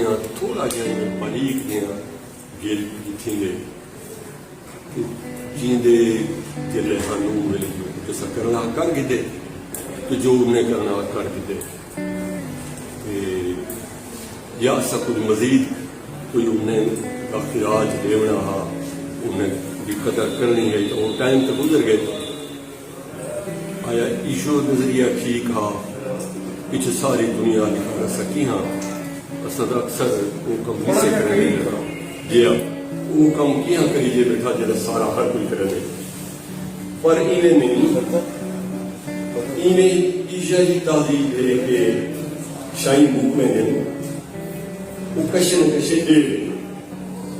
دیاں تھوڑا جہاں باریک دیاں گل تھیندے جیندے جلے ہانوں ویلے جیسا کرنا کر گئے تو جو انہیں کرنا کر گئے یا ایسا کچھ مزید کوئی انہیں اختراج دیونا ہا انہیں بھی قدر کرنی ہے تو وہ ٹائم تو گزر گئے آیا ایشو نظریہ ٹھیک ہا پیچھے ساری دنیا لکھا سکی ہاں اصل اکثر وہ کم حصے کرنے لگا جیا وہ کم کیا کریجے بیٹھا جب سارا ہر کوئی کرنے پر انہیں نہیں انہیں ایشائی تازی دے کے شاہی بھوک میں دیں وہ کشن کشے دے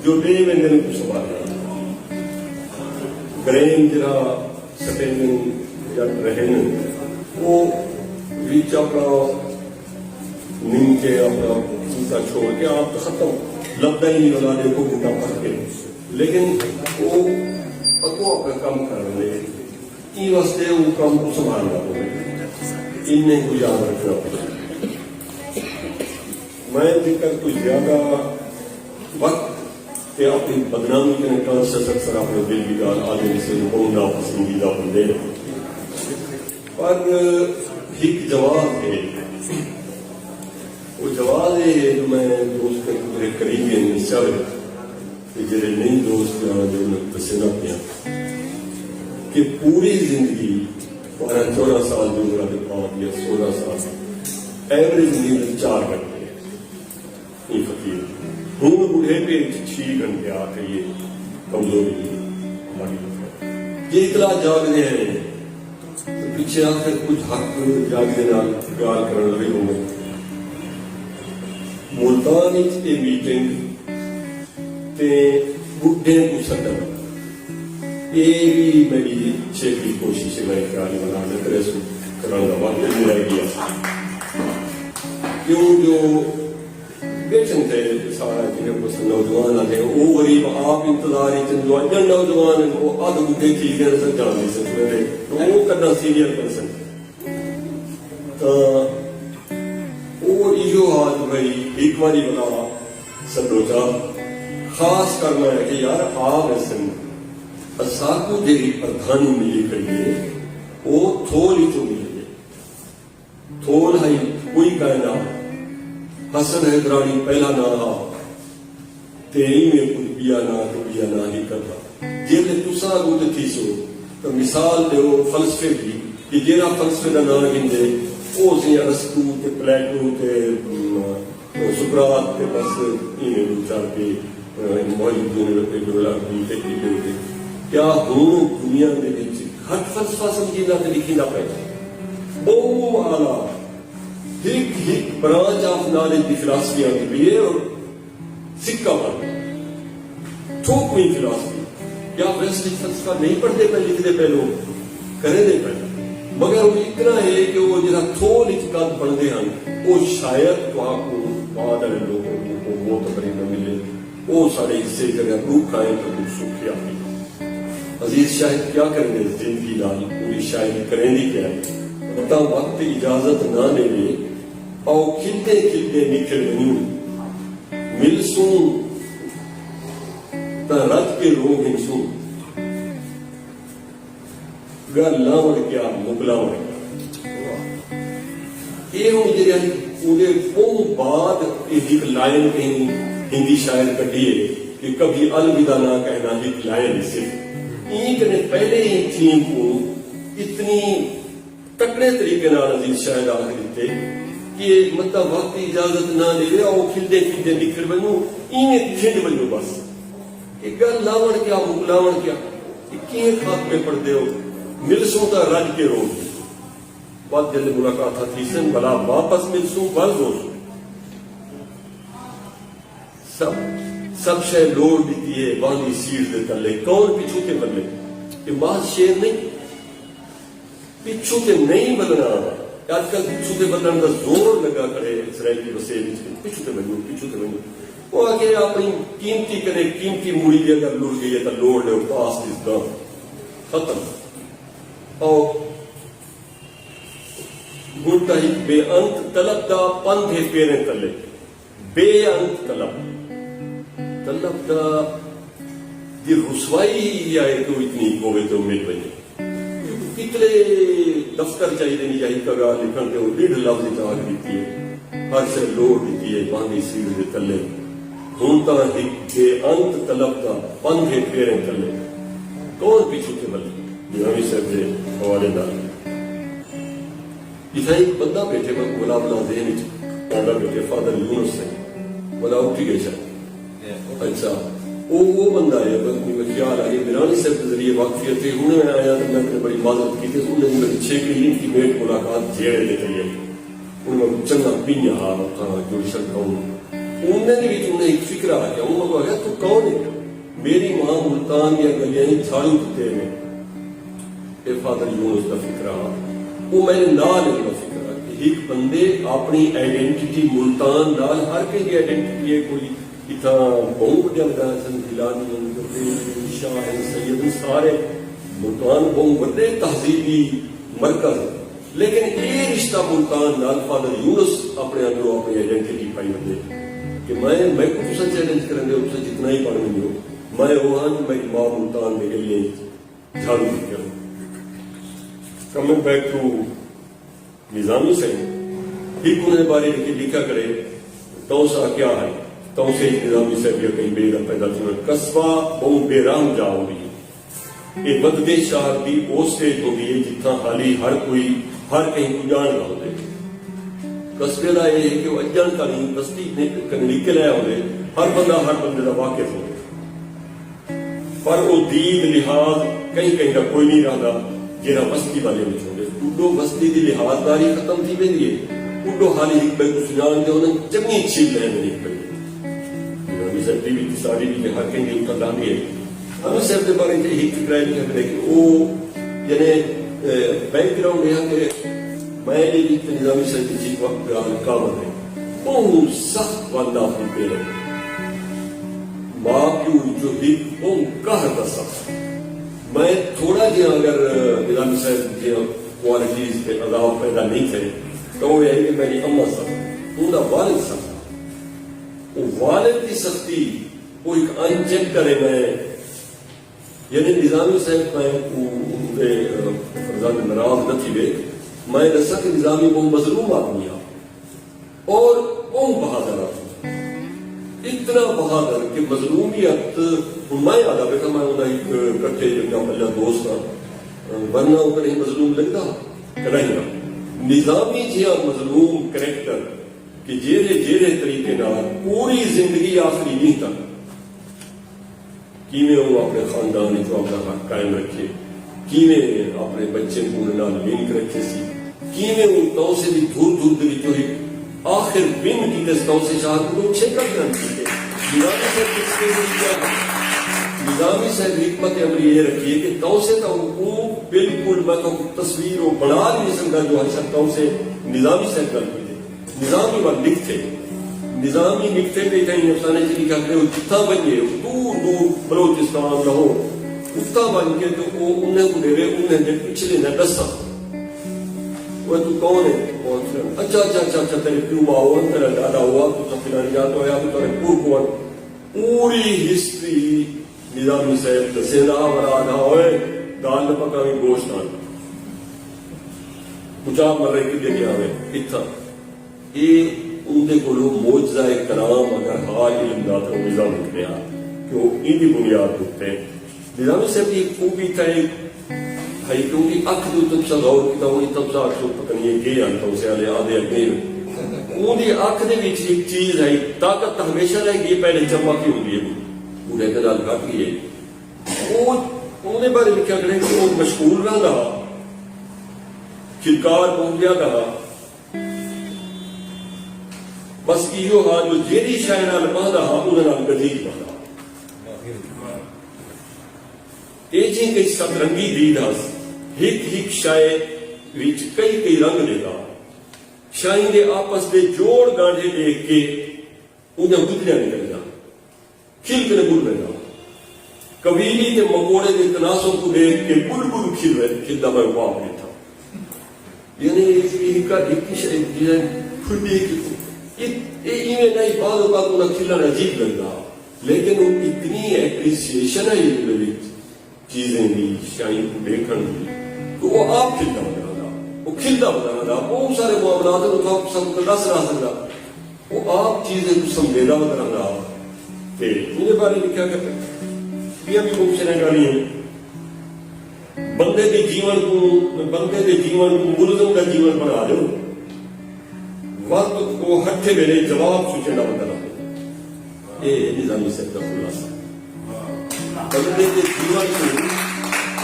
جو دے میں دن کو سوال ہے گرین جرا سٹین یا رہن وہ ریچ اپنا نیم کے اپنا چیزا چھوڑ کے آپ تو ختم لبدا ہی نہیں بنا دے کو گھٹا پڑ کے لیکن وہ اکو اپنا کام کر رہے یہ واسطے وہ کام کو سنبھالنا پڑے انہیں کو یاد رکھنا پڑے میں ذکر کوئی زیادہ وقت کہ اپنی بدنامی کے نکال سے اکثر اپنے دل کی گال آدمی سے عمدہ پسندیدہ بندے پر ایک جواب ہے وہ جواب ہے جو میں دوست کے میرے قریبی انسا ہے کہ جڑے نہیں دوست جو میں پسندہ کیا کہ پوری زندگی 12-14 سال جو میرا دفاع یا 16 سال ایوریج نیند 4 گھنٹے یہ فقیر ہوں بڑھے پہ 6 گھنٹے آ کے یہ کمزوری ہماری یہ اطلاع جاگنے ہیں تو پیچھے آخر کچھ حق جاگنے نال گال کرنے لگے ہوں گے ملتان کی میٹنگ تے بڑھے کو سٹن یہ بھی میری شیخی کوشش ہے میں خیالی بنانے کرے سو کرانا وقت نہیں رہ گیا کیوں جو بیٹھن تھے سارا جنہیں کچھ نوجوان آتے وہ غریب آپ انتظار ہی چند اجن نوجوان وہ آدھ بڑھے تھی گئے سن جان نہیں سکتے وہ کرنا سینئر پرسن وہ ایو آج بھائی ایک باری بنا سنوچا خاص کرنا ہے کہ یار آپ سن ساکو جیری پردھانی ملی کریے وہ تھول ہی تو ملی تھول ہے کوئی کہنا حسن حیدرانی پہلا نہ رہا تیری میں کچھ بیا نہ تو بیا نہ ہی کرنا جیل تسا گود تھی سو تو مثال دے وہ فلسفے بھی کہ جیرا فلسفے دا نہ گندے وہ سی ارسطو تے پلیٹو تے سقراط تے بس انہیں دوچار کے موجودین پہ ڈولا تے کیا ہوں دنیا دے وچ ہر فلسفہ سمجھینا تے لکھینا پے بہت اعلیٰ ایک برانچ آف نالج کی فلاسفی آتی بھی ہے اور سکہ پر ٹھوک ہوئی فلاسفی یا ویسٹک فلسفہ نہیں پڑھتے پہ لکھتے پہ لوگ کریں دے پہ مگر وہ اتنا ہے کہ وہ جہاں تھول اچکاد پڑھتے ہیں وہ شاید تو آپ کو بعد والے لوگوں کو وہ تقریب نہ ملے وہ سارے حصے جگہ روح کھائیں تو کچھ سوکھی آتی عزیز شاہد کیا کریں گے زندگی لال پوری شاہدی کریں دی کیا ہے بتا وقت اجازت نہ لے لے او کھلتے کھلتے نکل نہیں مل سوں تا رج کے روگ ہنسوں گر لاؤڑ کیا مبلاوڑ کیا یہ ہوں جی انہیں بہت بعد ایک لائن کہیں ہندی شاعر کٹیے کہ کبھی الوداع نہ کہنا ایک لائن صرف ایک نے پہلے ہی تھیم کو اتنی تکڑے طریقے نال عزیز شاید آخر دیتے کہ مطلب وقت اجازت نہ لے لیا وہ کھلتے کھلتے نکل بنو انہیں کھنڈ بنو بس کہ گل لاوڑ کیا مغلاوڑ کیا کیے خاک میں پڑھ دے ہو مل سوں تا رج کے رو بات جلد ملاقات تھی سن بلا واپس مل سوں بل رو سب شے لوڑ دیتی ہے باندھی سیڑ دے تلے کون پیچھو کے بلے یہ بات شیر نہیں پیچھو کے نہیں بدلنا آج کل پیچھو کے بدلنے کا زور لگا کرے اسرائیل کی وسیع پیچھو کے بنو وہ آگے اپنی قیمتی کرے قیمتی موڑی دی اگر لڑ گئی ہے تو لوڑ لے پاس دس دا ختم اور گھنٹا ہی بے انت طلب دا پندھے پیرے تلے بے انت طلب دا دی رسوائی آئے تو اتنی ہوئے تو مل بنی کتنے دفتر چاہیے نہیں چاہیے کگا لکھن کے وہ 1.5 لفظ چاہیے دیتی ہے ہر سے لوڑ دیتی ہے باندھی سیڑھ دے تلے ہوں تا بے انت طلب دا پندھے پھیرے تلے کون پیچھو کے بلے نظامی صاحب دے حوالے دار اتنا ایک بندہ بیٹھے میں بلا بلا دین کانڈا بیٹھے فادر یونس سے بلا اٹھی گئے شاید اچھا وہ بندہ ہے مجھے خیال آئی میرانی صاحب کے ذریعے واقفیت تھے انہوں نے آیا تو میں نے بڑی مدد کی تھی انہوں نے میری 6 مہینے کی میٹ ملاقات جیڑے دیتے ہیں انہوں نے چنگا پینیا ہاں جو شرکا انہوں نے ایک فکر آ گیا انہوں نے کہا تو کون ہے میری ماں ملتان یا گلیاں جھاڑو دیتے ہیں اے فادر یونس کا فکر آ وہ میں نے نال ایک فکر آ کہ ایک بندے اپنی آئیڈینٹی ملتان نال ہر کہیں آئیڈینٹی ہے کوئی اتنا بہت بڑا لگا سن گیلانی شاہ سید سارے ملتان بہت بڑے تہذیبی مرکز لیکن یہ رشتہ ملتان نال فادر یونس اپنے اندروں اپنی آئیڈینٹی پائی بندے کہ میں کو تسا چیلنج کریں گے اسے جتنا ہی پڑھ نہیں ہو میں وہ ہاں کہ میں ماں ملتان میں گلیے جھاڑو دی کروں کمنگ بیک ٹو نظامی سے ایک انہیں بارے لکھا کرے توسا کیا ہے توسے نظامی سے بھی کہیں بے رہ پیدا تھی قصبہ بہت بے رام جاؤ بھی یہ بددے شہر دی وہ سٹیج ہو گئی جتنا حالی ہر کوئی ہر کہیں کو جان رہا ہوتے قصبے کا یہ ہے کہ وہ اجان تعلیم بستی نکل آیا ہوتے ہر بندہ ہر بندے کا واقف ہو پر وہ دید لحاظ کہیں کا کوئی نہیں رہا جہاں بستی والے میں چھوڑے اڈو بستی کی لحاظ داری ختم تھی وی ہے اڈو حالی ایک بے کو سجان دے انہیں چنگی چھیل لے نہیں پڑی سیکٹری بھی ساری بھی ہر کہیں گے اتنا دانی ہے ہمیں صاحب کے بارے میں ایک فکر ہے کہ وہ یعنی بیک گراؤنڈ ہے کہ میں نے بھی نظامی صاحب کی چیز وقت کامل ہے بہت سخت بندہ ہوں پہ ماں کیوں جو بھی بہت کہر کا سخت میں تھوڑا جہاں اگر نظامی صاحب جہاں کوالٹیز کے عذاب پیدا نہیں تھے تو وہ یہی کہ میری اما سخت ان کا والد سخت والد کی سختی وہ ایک انچیک کرے میں یعنی نظامی صاحب میں فرزان ناراض نہ تھی وے میں دسا کہ نظامی وہ مظلوم آدمی اور وہ بہادر آدمی اتنا بہادر کہ مظلومیت میں آدھا بیٹھا میں انہیں کٹھے جو اللہ دوست ورنہ وہ کہیں مظلوم لگتا کریں گا نظامی جہاں مظلوم کریکٹر کہ جیرے طریقے نال پوری زندگی آخری نہیں تک کیویں وہ اپنے خاندان جو اپنا حق قائم رکھے کیویں اپنے بچے کو لنک رکھے سی کیویں وہ توسے دی دھور دی جو آخر بن کی دس توسے شاہ کو چھے کر کرن کی نظامی صاحب کس کے لیے نظامی صاحب حکمت عملی یہ رکھیے کہ توسے تو وہ بالکل میں تو تصویر و بنا نہیں سکتا جو ہر شخص توسے نظامی صاحب کر کے نظامی وقت لکھتے نظامی لکھتے پہ کہیں افسانے سے لکھا کرے وہ جتنا بن گئے دور دور بلوچستان لاہور اتنا بن کے تو وہ انہیں کو دے رہے انہیں دے پچھلے نہ دسا وہ تو کون ہے اچھا تیرے کیوں آؤ تیرا دادا ہوا تو سب فلانی جاتا ہوا تو تیرے پور کون پوری ہسٹری نظامی صاحب دسے دا برادہ ہوئے دال نہ پکاوی گوشت آن کچھ آپ مرے کے لے کے آوے اتنا یہ اندے کو لوگ موجزہ کرام اگر حال علم داتا ہوں نظام اٹھ گیا کہ وہ ان کی بنیاد ہوتے ہیں نظامی صاحب کی خوبی تھا ہے کیونکہ اکھ دو تب سا غور کی تھا وہی تب سا اکھ سو پکنی ہے گئے آنتا اسے آلے آدھے اگنے ان دی اکھ دے بھی ایک چیز ہے طاقت ہمیشہ رہے گی پہلے چمبا کی ہوگی ہے پورے کنال کھاٹ گئی ہے وہ انہیں بارے میں کیا کریں کہ وہ مشغول رہا رہا کھلکار پہنچ گیا رہا بس یہ ہاں جو جیری شاعرہ لپا رہا انہیں گزید بنا ایجیں کئی سترنگی دید ہاں ہک شاعر وچ کئی رنگ دے گا شاہین دے آپس دے جوڑ گانڈے دیکھ کے انہیں گدلیاں نکل جا کھل کے گل رہا قبیلی کے مکوڑے کے تناسوں کو دیکھ کے بل کھل رہے کھلتا میں واپ دیتا یعنی ایک شاعر جنہیں کھلنے کی نہیں بعض اوقات انہیں کھلنا عجیب لگتا لیکن وہ اتنی اپریسیشن ہے چیزیں بھی شائن کو دیکھنے کی تو وہ آپ کھلتا بنا وہ کھلتا بنا بہت سارے معاملات ہیں تو آپ سب کو دس رہا سکتا وہ آپ چیزیں کو سمجھیدہ بنا رہا میرے بارے میں کیا کرتے یہ بھی بہت سے گالی ہیں بندے کے جیون کو ملزم کا جیون بنا دو وقت کو ہٹھے ویلے جواب سوچنا بندہ یہ نظامی صاحب کا خلاصہ بندے کے جیون کو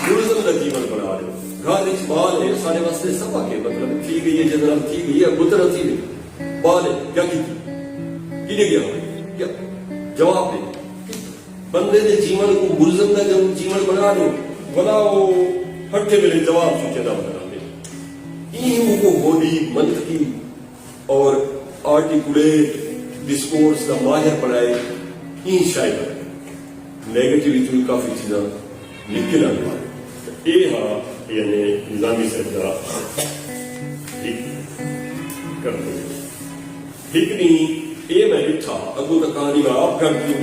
ملزم کا جیون بنا دو گھر بال ہے سارے واسطے سب آ کے مطلب تھی گئی ہے جنرل تھی گئی ہے بتر تھی گئی بال ہے کیا کی گیا کیا جواب دے بندے کے جیون کو ملزم کا جیون بنا دو بناؤ ہٹھے ویلے جواب سوچنا بنا دے یہ کو ہولی منطقی اور آرٹیکولیٹ ڈسکورس کا ماہر بنائے یہ شاید نیگیٹیوٹی کافی چیزاں لکھ لگا یہ ہاں یعنی نظامی صاحب کا ٹھیک نہیں یہ میں لکھا اگو تک کہانی میں آپ گھر کی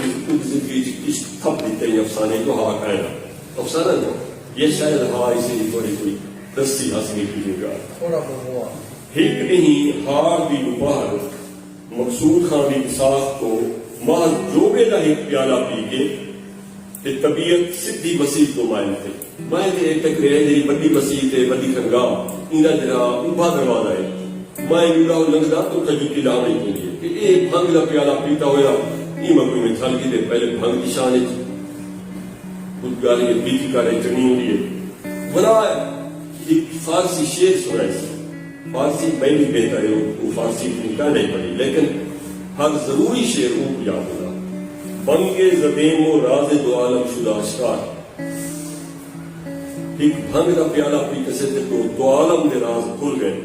زندگی عشق تھپ دیتے ہیں افسانے کو ہاں کہنا افسانہ جو یہ شاید ہاں اسے تھوڑی کوئی دستی حاصل کیجیے گا ایک نہیں ہار دی باہر مقصود خان کی ساخت کو محض جوبے کا ایک پیالہ پی کے تے طبیعت سدھی مسیح کو مائل تھے میں ایک تک رہے جی بڑی مسیح تے بڑی خنگاہ انہاں جڑا اوبھا دروازہ ہے میں یولا لنگدا تو کجوتی لا نہیں کی کہ اے بھنگ دا پیالہ پیتا ہویا ای مکو میں چھل کی دے پہلے بھنگ کی شان ہے کچھ گالی بیتی کرے چنی ہوئی ہے بنا ایک فارسی شعر سنائے سے فارسی میں بھی بہتر ہے وہ فارسی کا نہیں پڑھی لیکن ہر ضروری شعر وہ یاد ہوگا بنگے زدیم و راز دو عالم شدہ اشکار ایک بھنگ کا پیالہ پی کسے تھے تو دو عالم دے راز کھل گئے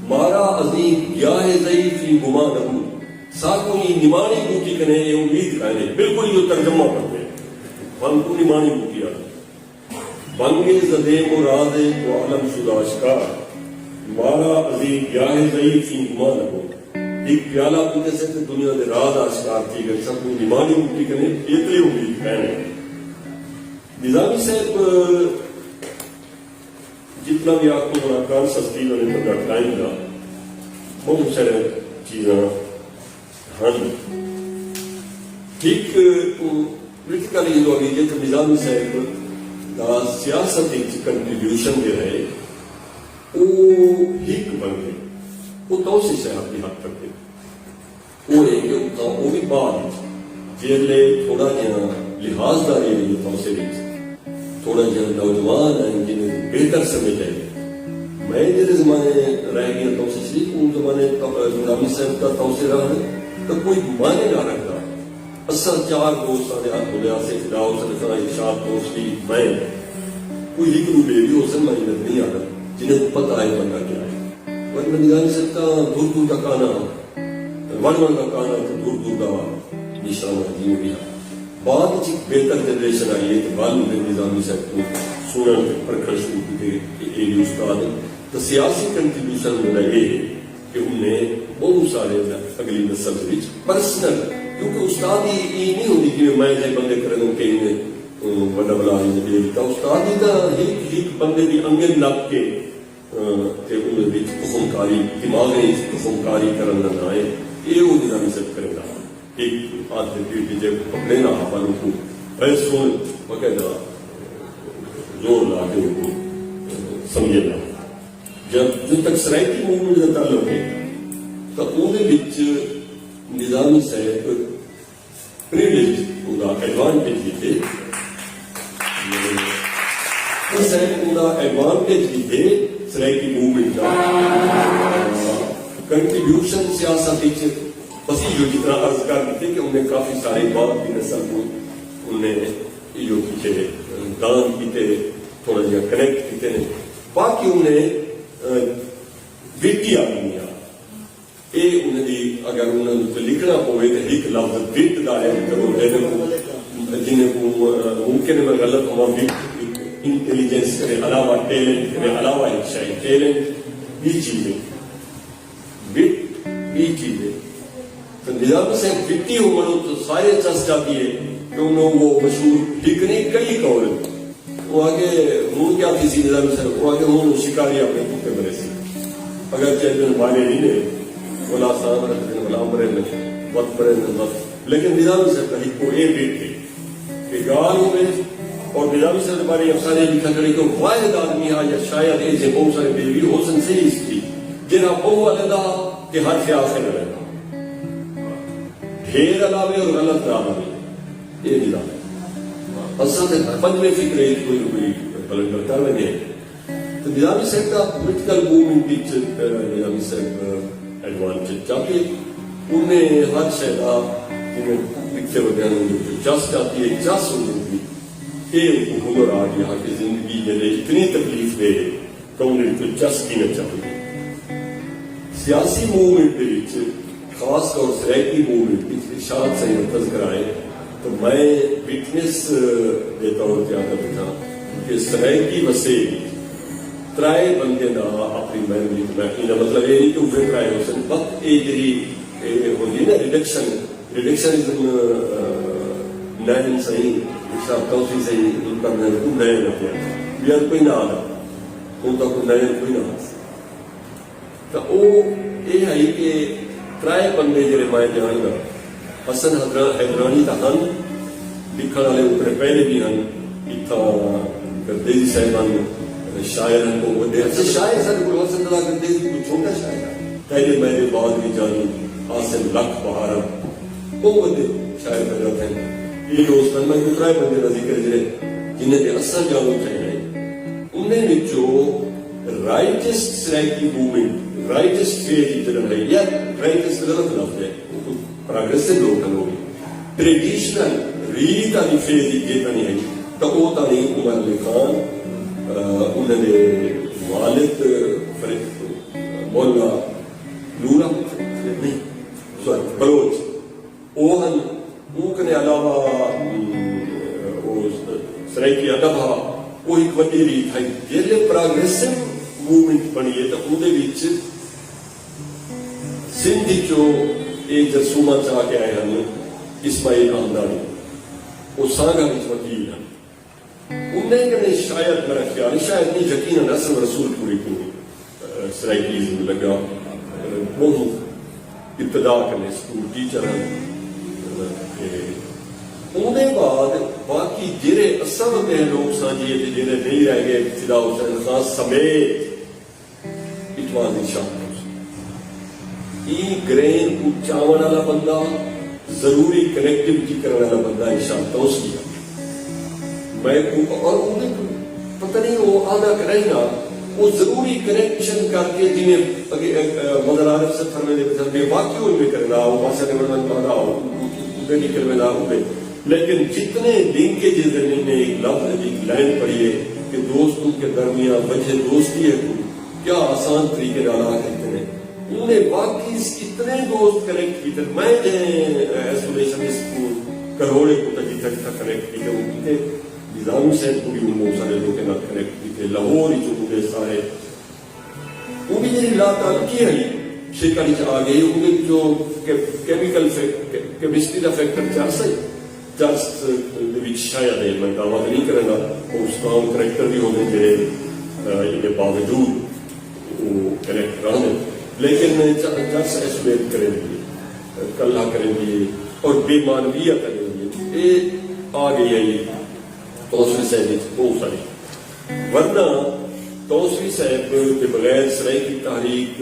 مارا عظیم گیا ہے ضعیفی گما نبو ساکو یہ نمانی بوٹی کنے یہ امید کہنے بالکل یہ ترجمہ کرتے ہیں بھنگ کو نمانی بوٹی آتا بنگے زدیم و راز دو عالم شدہ اشکار مارا عظیم گیا ہے ضعیفی گما نبو ایک پیالہ پیتے سے دنیا دے راز آشکار کی گئی سب کو نمانی مٹی کرنے اتنی امید کہنے نظامی صاحب جتنا بھی آپ کو ملاقات سستی ہونے کا ٹائم تھا بہت سارے چیزاں ہن ٹھیک پولیٹیکلی جو ابھی جیسے نظامی صاحب کا سیاست ایک کنٹریبیوشن جو ہے وہ ہیک بن گئی وہ تو سے صحت کی حد تک وہ ہے کہ وہ بھی بعد جیلے تھوڑا جہاں لحاظ داری ہے تو سے تھوڑا جہاں نوجوان ہیں جنہیں بہتر سمجھ آئے میں جیسے زمانے رہ گیا تو سے شریف ان زمانے نظامی صاحب کا تو سے رہا ہے تو کوئی معنی نہ رکھتا اصل چار دوست آنے ہاتھ بولے سے فراؤ سرفراہ ارشاد دوستی میں کوئی ایک رو بے بھی ہو سن معنی نہیں آتا جنہیں پتہ ہے بندہ کیا ہے ورنہ نظامی صاحب کا دور دور کا کانا ون کا کانا تو دور دور کا نشانہ جیو گیا بعد چیز بہتر جنریشن آئی ہے کہ بعد نظامی صاحب کو سنن پرکھن شروع کی ایک استاد تو سیاسی کنٹریبیوشن میرا یہ ہے کہ انہیں بہت سارے اگلی نسل کے پرسنل کیونکہ استاد یہ نہیں ہوتی کہ میں بندے کروں کہ انہیں بڑا بلا استاد ہی کا ایک بندے کی انگل لگ کے کاری دماغ کاری کرنا نہ آئے یہ وہ نظامی صاحب کرے گا ایک آدمی جب پکڑے نہ والوں کو ایسے باقاعدہ زور لا کے ان کو سمجھے نہ جب تک سرائکی موومنٹ کا تعلق ہے تو نظامی صاحب پریویلیج پورا ایڈوانٹیج لیتے صاحب پورا ایڈوانٹیج لیتے سرائکی موومنٹ کا کنٹریبیوشن سیاست بسی جو جتنا عرض کر دیتے کہ انہیں کافی سارے بعد کی نسل کو انہیں جو پیچھے دان کیتے تھوڑا جہاں کنیکٹ کیتے ہیں باقی انہیں ویٹی آدمی یہ انہیں دی اگر انہیں لکھنا پوے تو ایک لفظ ویٹ دا ہے جنہیں کو ممکن ہے میں غلط ہوا ویٹ انٹیلیجنس کرے علاوہ ٹیلنٹ کرے علاوہ ایک شاید ٹیلنٹ بھی چیزیں ویٹ بھی چیزیں تو نظام سے فٹی ہو بڑھو تو سارے چس جاتی ہے کہ انہوں وہ مشہور ٹھیکنے کئی قول وہ آگے ہوں کیا کسی نظام سے وہ آگے ہوں شکاری اپنے کتے بنے سے اگر چیزن مانے نہیں نے بلا سام رکھتے ہیں بلا مرے میں وقت پرے میں وقت لیکن نظام سے کہیں کو اے بیٹ تھے کہ گالوں میں اور نظام سے ہماری افسانے لکھا کرے کہ واحد آدمی آ یا شاید ایسے بہت سارے بیوی ہو سن سے اس کی جنہا بہو علیدہ کہ ہر خیال سے نہ رہتا ڈھیر علاوے اور غلط علاوے یہ نظام ہے اصل سے پنج میں فکر ہے کوئی کلنڈر کر رہے ہیں تو نظامی صاحب کا پولیٹیکل موومنٹ بیچ نظامی صاحب ایڈوانٹیج چاہتے انہیں ہر شہدہ انہیں پکچر وغیرہ جو جس چاہتی ہے جس انہیں کہ ہنر آ گیا کہ زندگی جلے اتنی تکلیف دے تو انہیں تو جس کی نہ چاہیے سیاسی موومنٹ کے بیچ خاص طور سرائکی موومنٹ بیچ ارشاد سے تذکر آئے تو میں وٹنس دیتا ہوں کیا کرتا کہ سرائکی وسے ترائے بندے دا اپنی محنت میں مطلب یہ نہیں کہ وہ ترائے ہو سن وقت یہ جی ہوتی نا ریڈکشن نائن صحیح حساب توسی صحیح ان کا محنت نئے رکھتے ہیں بیار کوئی نہ آنا ان کا کوئی نئے کوئی نہ آنا تو وہ یہ ہے کہ ترائے بندے جڑے میں جان گا حسن حیدرانی کا ہن لکھن والے اوپر پہلے بھی ہن اتنا گردیزی صاحبان شاعر ہن کو ودے اچھا شاعر سر کو حسن اللہ گردیزی کوئی چھوٹا شاعر ہے پہلے میرے بعد بھی جانی حاصل لکھ بہارا وہ ودے شاعر کر جاتے ہیں یہ دوست میں کو ترائے بندے کا ذکر جڑے جنہیں دے اثر جانو چاہیے انہیں وچوں rightist Saraiki movement rightist phase جڑا ہے یا رائٹسٹ غلط لفظ ہے پروگریسو لوگ ہیں ہوگی ٹریڈیشنل ریلی تاری فیز یہ تانی ہے تو وہ تانی عمر علی خان انہوں نے والد مولا نورا نہیں سوری بلوچ اوہن اوکنے علاوہ سرائکی ادب وہ ایک وڈی ریت ہے جیلے پروگریسو موومنٹ بنی ہے تو اندے وچ سندھی چو ایک جرسومہ چاہ کے آئے ہیں اسماعیل آمدانی وہ سانگا وچ وکیل ہیں انہیں کہنے شاید میرا خیال شاید نہیں یقینا نسل رسول پوری کی سرائکیزم لگا بہت ابتدا کرنے اسکول ٹیچر ہیں انہیں بعد باقی جرے اصل ہوتے ہیں لوگ سانجیے تھے جنہیں نہیں رہ گئے فدا حسین خان سمیت اتوان نشان گرین کو چاون والا بندہ ضروری کنیکٹیوٹی کرنے والا بندہ ارشاد توسیہ میں کو اور انہیں پتہ نہیں وہ آدھا کریں گا وہ ضروری کنیکشن کر کے جنہیں مدر عارف سے فرمے دے بچہ بے واقعی ہوئی میں کرنا ہو باسا نے مرمان پانا ہو انہیں نکل میں نہ ہوئے لیکن جتنے لنکیجز ہیں میں ایک لفظ ایک لائن پڑھی ہے کہ دوستوں کے درمیان وجہ دوستی ہے کیا آسان طریقے ڈالا کرتے ہیں انہیں واقعی اتنے دوست کنیکٹ کی تھے میں ایسولیشن اسکول کروڑے کو تجی تک تھا کنیکٹ کی تھے ان کے نظامی صاحب کو بھی انہوں سارے لوگ کے نہ کنیکٹ کی تھے لاہور ہی جو مجھے سارے وہ بھی جنہی لا تعلقی ہے شکاری چاہ آگئی انہیں جو کیمیکل کیمسٹری کا فیکٹر چاہ جسٹ وچ شاید ہے میں دعویٰ نہیں کریں گا وہ اسٹرانگ کریکٹر بھی ہونے کے باوجود وہ کنیکٹ رہنے لیکن جس ایسولیٹ کریں گے کلہ کریں گے اور بے مانویہ کریں گے یہ آ گئی ہے یہ توسوی صاحب بہت ساری ورنہ توسوی صاحب کے بغیر سرائکی تحریک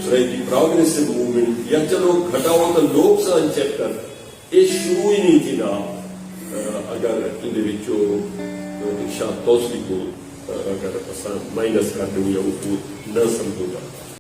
سرائکی پروگریسو موومنٹ یا چلو گھٹاؤ تو لوگ سان چیپٹر یہ شروع ہی نہیں تھی نا اگر اندے وچوں ارشاد توسوی کو اگر مائنس کر دوں یا وہ نہ سمجھو گا